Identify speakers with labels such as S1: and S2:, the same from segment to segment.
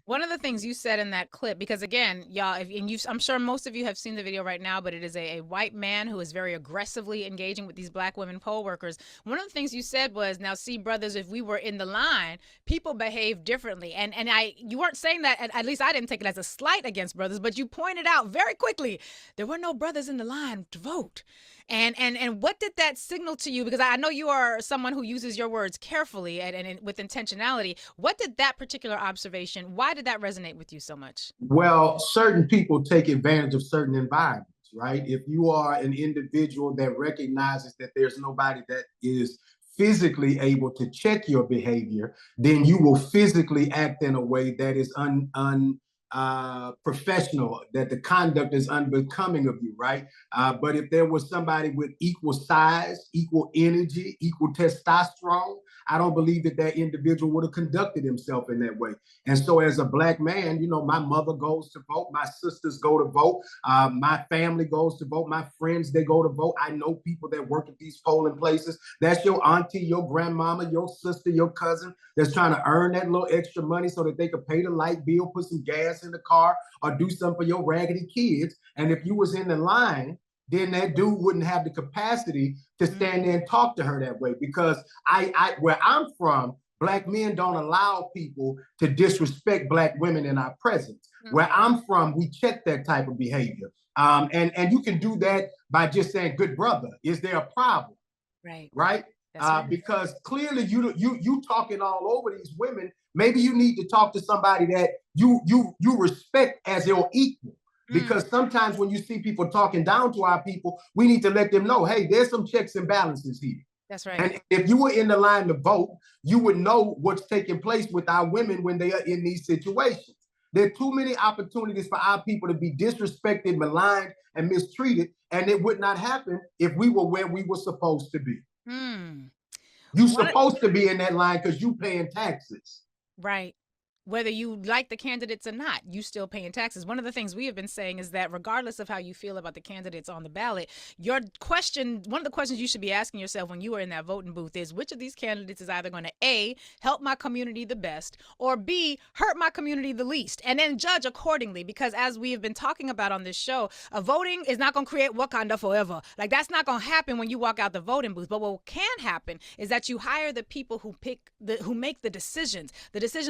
S1: One of the things you said in that clip, because again, y'all, I'm sure most of you have seen the video right now, but it is a white man who is very aggressively engaging with these black women poll workers. One of the things you said was, "Now, see, brothers, if we were in the line, people behave differently." And you weren't saying that. At least I didn't take it as a slight against brothers, but you pointed out very quickly there were no brothers in the line to vote. And what did that signal to you? Because I know you are someone who uses your words carefully and with intentionality. What did that particular observation, why did that resonate with you so much?
S2: Well, certain people take advantage of certain environments, right? If you are an individual that recognizes that there's nobody that is physically able to check your behavior, then you will physically act in a way that is professional, that the conduct is unbecoming of you, right? But if there was somebody with equal size, equal energy, equal testosterone, I don't believe that that individual would have conducted himself in that way. And so, as a black man, you know, my mother goes to vote, my sisters go to vote, my family goes to vote, my friends, they go to vote. I know people that work at these polling places. That's your auntie, your grandmama, your sister, your cousin that's trying to earn that little extra money so that they could pay the light bill, put some gas in the car, or do something for your raggedy kids. And if you was in the line, then that dude wouldn't have the capacity to stand there and talk to her that way. Because where I'm from, black men don't allow people to disrespect black women in our presence. Where I'm from, we check that type of behavior. And you can do that by just saying, good brother, is there a problem?
S1: Right.
S2: Right?
S1: Right.
S2: Because clearly you talking all over these women. Maybe you need to talk to somebody that you respect as your equal. Because sometimes when you see people talking down to our people, we need to let them know, hey, there's some checks and balances here.
S1: That's right.
S2: And if you were in the line to vote, you would know what's taking place with our women when they are in these situations. There are too many opportunities for our people to be disrespected, maligned, and mistreated, and it would not happen if we were where we were supposed to be. You're supposed to be in that line because you paying taxes.
S1: Right. Whether you like the candidates or not, you still paying taxes. One of the things we have been saying is that regardless of how you feel about the candidates on the ballot, one of the questions you should be asking yourself when you are in that voting booth is, which of these candidates is either going to A, help my community the best, or B, hurt my community the least, and then judge accordingly. Because as we have been talking about on this show, voting is not going to create Wakanda forever. Like, that's not going to happen when you walk out the voting booth. But what can happen is that you hire the people who make the decisions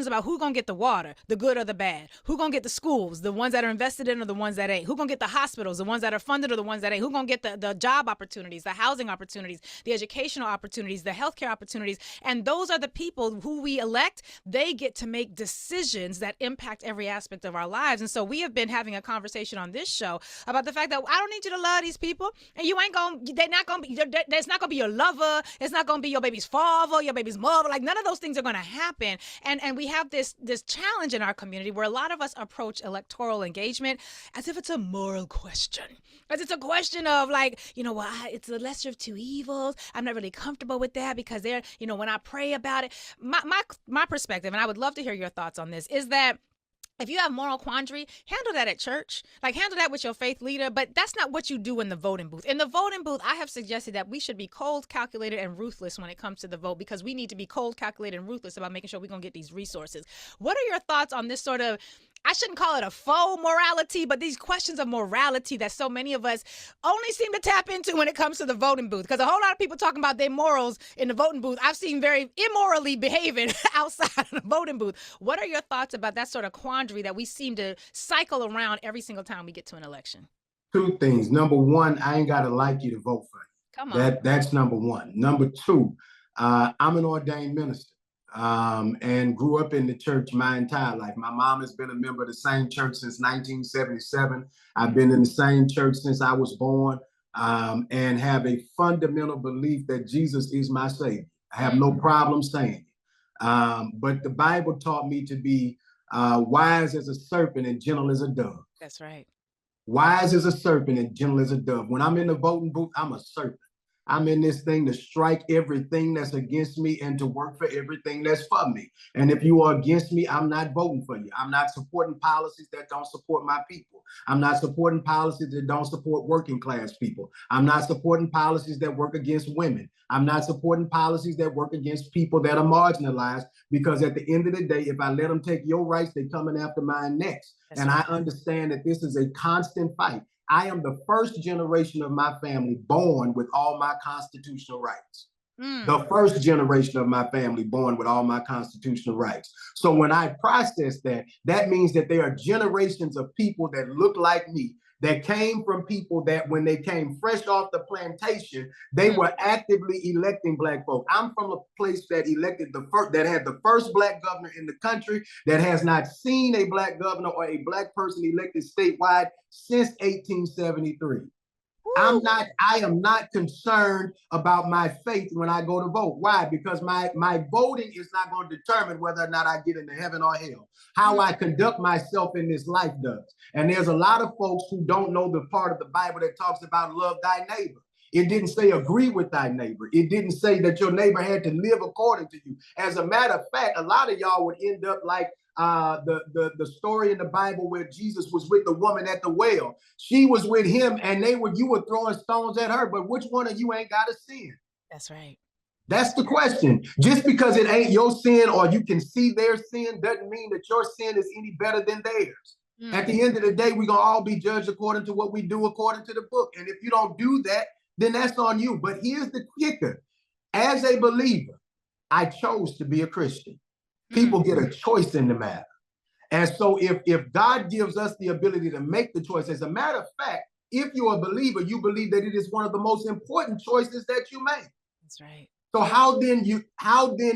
S1: about who's going to get the water, the good or the bad, who gonna get the schools, the ones that are invested in or the ones that ain't, who gonna get the hospitals, the ones that are funded or the ones that ain't, who gonna get the job opportunities, the housing opportunities, the educational opportunities, the healthcare opportunities. And those are the people who we elect. They get to make decisions that impact every aspect of our lives. And so we have been having a conversation on this show about the fact that I don't need you to love these people, and you ain't gonna, they're not gonna be, that's not gonna be your lover, it's not gonna be your baby's father, your baby's mother. Like, none of those things are gonna happen. And we have this challenge in our community where a lot of us approach electoral engagement as if it's a moral question, as it's a question of, like, you know, well, it's the lesser of two evils. I'm not really comfortable with that because they're, you know, when I pray about it, my perspective, and I would love to hear your thoughts on this, is that if you have moral quandary, handle that at church. Like, handle that with your faith leader, but that's not what you do in the voting booth. In the voting booth, I have suggested that we should be cold, calculated, and ruthless when it comes to the vote, because we need to be cold, calculated, and ruthless about making sure we're going to get these resources. What are your thoughts on this sort of, I shouldn't call it a faux morality, but these questions of morality that so many of us only seem to tap into when it comes to the voting booth? Because a whole lot of people talking about their morals in the voting booth, I've seen very immorally behaving outside of the voting booth. What are your thoughts about that sort of quandary that we seem to cycle around every single time we get to an election?
S2: Two things. Number one, I ain't got to like you to vote for you.
S1: Come on.
S2: That's number one. Number two, I'm an ordained minister. And grew up in the church my entire life. My mom has been a member of the same church since 1977. I've been in the same church since I was born, and have a fundamental belief that Jesus is my Savior. I have no problem saying it. But the Bible taught me to be wise as a serpent and gentle as a dove.
S1: That's right.
S2: Wise as a serpent and gentle as a dove. When I'm in the voting booth, I'm a serpent. I'm in this thing to strike everything that's against me and to work for everything that's for me. And if you are against me, I'm not voting for you. I'm not supporting policies that don't support my people. I'm not supporting policies that don't support working class people. I'm not supporting policies that work against women. I'm not supporting policies that work against people that are marginalized, because at the end of the day, if I let them take your rights, they're coming after mine next.
S1: That's
S2: and
S1: right.
S2: I understand that this is a constant fight. I am the first generation of my family born with all my constitutional rights. The first generation of my family born with all my constitutional rights. So when I process that, that means that there are generations of people that look like me, that came from people that when they came fresh off the plantation, they were actively electing black folk. I'm from a place that elected that had the first black governor in the country, that has not seen a black governor or a black person elected statewide since 1873. I am not concerned about my faith when I go to vote. Why? Because my voting is not going to determine whether or not I get into heaven or hell. How I conduct myself in this life does. And there's a lot of folks who don't know the part of the Bible that talks about love thy neighbor. It didn't say agree with thy neighbor. It didn't say that your neighbor had to live according to you. As a matter of fact, a lot of y'all would end up like the story in the Bible where Jesus was with the woman at the well. She was with him, and you were throwing stones at her. But which one of you ain't got a sin?
S1: That's right.
S2: That's the question. Just because it ain't your sin or you can see their sin doesn't mean that your sin is any better than theirs. At the end of the day, we're going to all be judged according to what we do according to the book. And if you don't do that, then that's on you. But here's the kicker. As a believer, I chose to be a Christian. People get a choice in the matter. And so if God gives us the ability to make the choice, as a matter of fact, if you're a believer, you believe that it is one of the most important choices that you make.
S1: That's right.
S2: So how then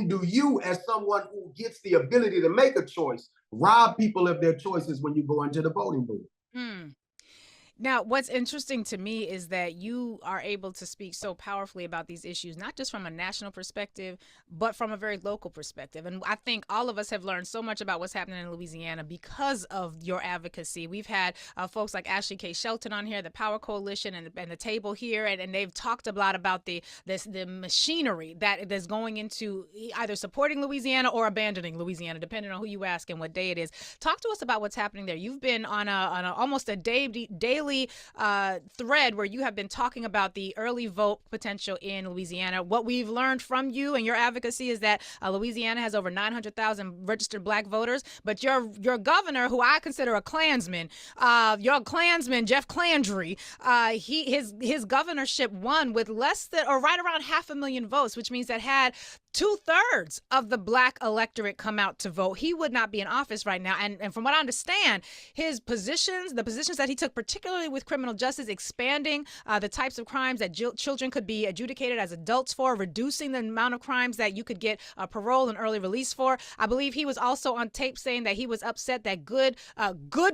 S2: do you, as someone who gets the ability to make a choice, rob people of their choices when you go into the voting booth?
S1: Now, what's interesting to me is that you are able to speak so powerfully about these issues, not just from a national perspective, but from a very local perspective. And I think all of us have learned so much about what's happening in Louisiana because of your advocacy. We've had folks like Ashley K. Shelton on here, the Power Coalition, and the table here, and they've talked a lot about the machinery that is going into either supporting Louisiana or abandoning Louisiana, depending on who you ask and what day it is. Talk to us about what's happening there. You've been on almost a daily thread where you have been talking about the early vote potential in Louisiana. What we've learned from you and your advocacy is that Louisiana has over 900,000 registered black voters, but your governor, who I consider a Klansman, your Klansman, Jeff Clandry, his governorship won with less than or right around 500,000 votes, which means that had 2/3 of the black electorate come out to vote, he would not be in office right now. And from what I understand, the positions that he took, particularly with criminal justice, expanding the types of crimes that children could be adjudicated as adults for, reducing the amount of crimes that you could get parole and early release for. I believe he was also on tape saying that he was upset that good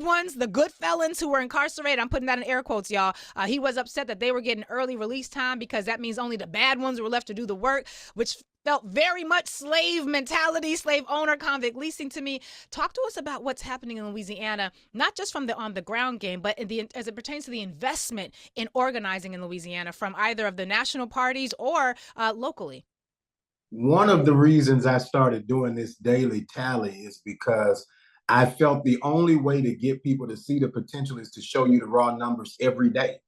S1: ones, the good felons who were incarcerated, I'm putting that in air quotes, y'all, he was upset that they were getting early release time because that means only the bad ones were left to do the work, which felt very much slave mentality, slave owner, convict leasing to me. Talk to us about what's happening in Louisiana, not just from the on the ground game, but as it pertains to the investment in organizing in Louisiana from either of the national parties or locally.
S2: One of the reasons I started doing this daily tally is because I felt the only way to get people to see the potential is to show you the raw numbers every day.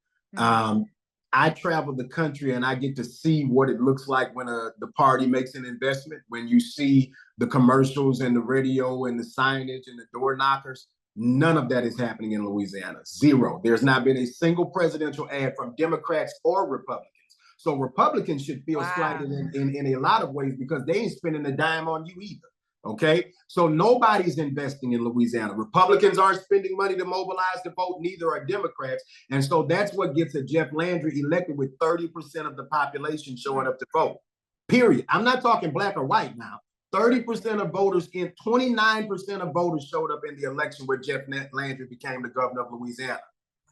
S2: I travel the country and I get to see what it looks like when the party makes an investment, when you see the commercials and the radio and the signage and the door knockers. None of that is happening in Louisiana. Zero. There's not been a single presidential ad from Democrats or Republicans. So Republicans should feel slighted in a lot of ways because they ain't spending a dime on you either. Okay, so nobody's investing in Louisiana. Republicans aren't spending money to mobilize the vote, neither are Democrats. And so that's what gets a Jeff Landry elected with 30% of the population showing up to vote. Period. I'm not talking black or white now. 30% of voters 29% of voters showed up in the election where Jeff Landry became the governor of Louisiana.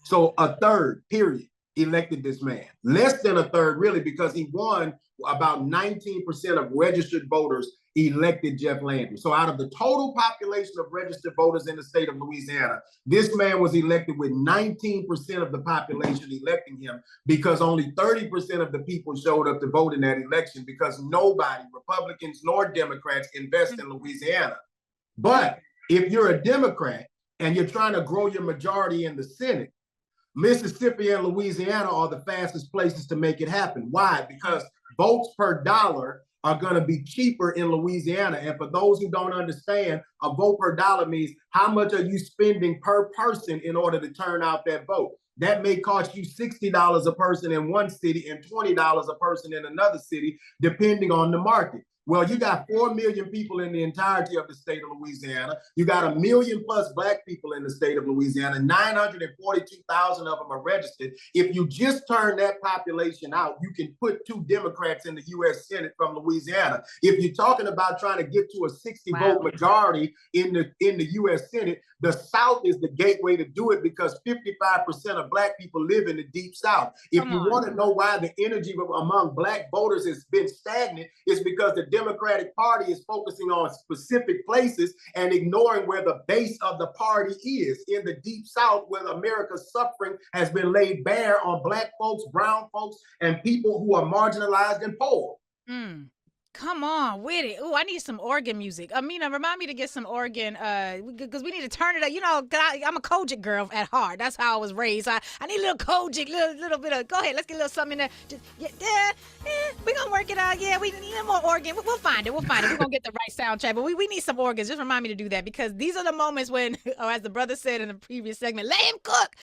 S2: So a third, period. elected this man. Less than a third, really, because he won about 19% of registered voters elected Jeff Landry. So out of the total population of registered voters in the state of Louisiana, this man was elected with 19% of the population electing him, because only 30% of the people showed up to vote in that election, because nobody, Republicans nor Democrats, invest in Louisiana. But if you're a Democrat and you're trying to grow your majority in the Senate, Mississippi and Louisiana are the fastest places to make it happen. Why? Because votes per dollar are going to be cheaper in Louisiana. And for those who don't understand, a vote per dollar means how much are you spending per person in order to turn out that vote. That may cost you $60 a person in one city and $20 a person in another city, depending on the market. Well, you got 4 million people in the entirety of the state of Louisiana. You got 1 million plus Black people in the state of Louisiana. 942,000 of them are registered. If you just turn that population out, you can put 2 Democrats in the U.S. Senate from Louisiana. If you're talking about trying to get to a 60-vote majority in the U.S. Senate, the South is the gateway to do it, because 55% of Black people live in the Deep South. If you want to know why the energy among Black voters has been stagnant, it's because the Democratic Party is focusing on specific places and ignoring where the base of the party is. In the Deep South, where America's suffering has been laid bare on Black folks, brown folks, and people who are marginalized and poor.
S1: Come on with it. Ooh, I need some organ music. Amina, remind me to get some organ, because we need to turn it up. You know, I'm a Kojic girl at heart. That's how I was raised. I need a little Kojic, little bit of, go ahead, let's get a little something in there. Just, we're going to work it out. Yeah, we need a little more organ. We'll find it. We're going to get the right soundtrack. But we need some organs. Just remind me to do that, because these are the moments when, or as the brother said in the previous segment, let him cook.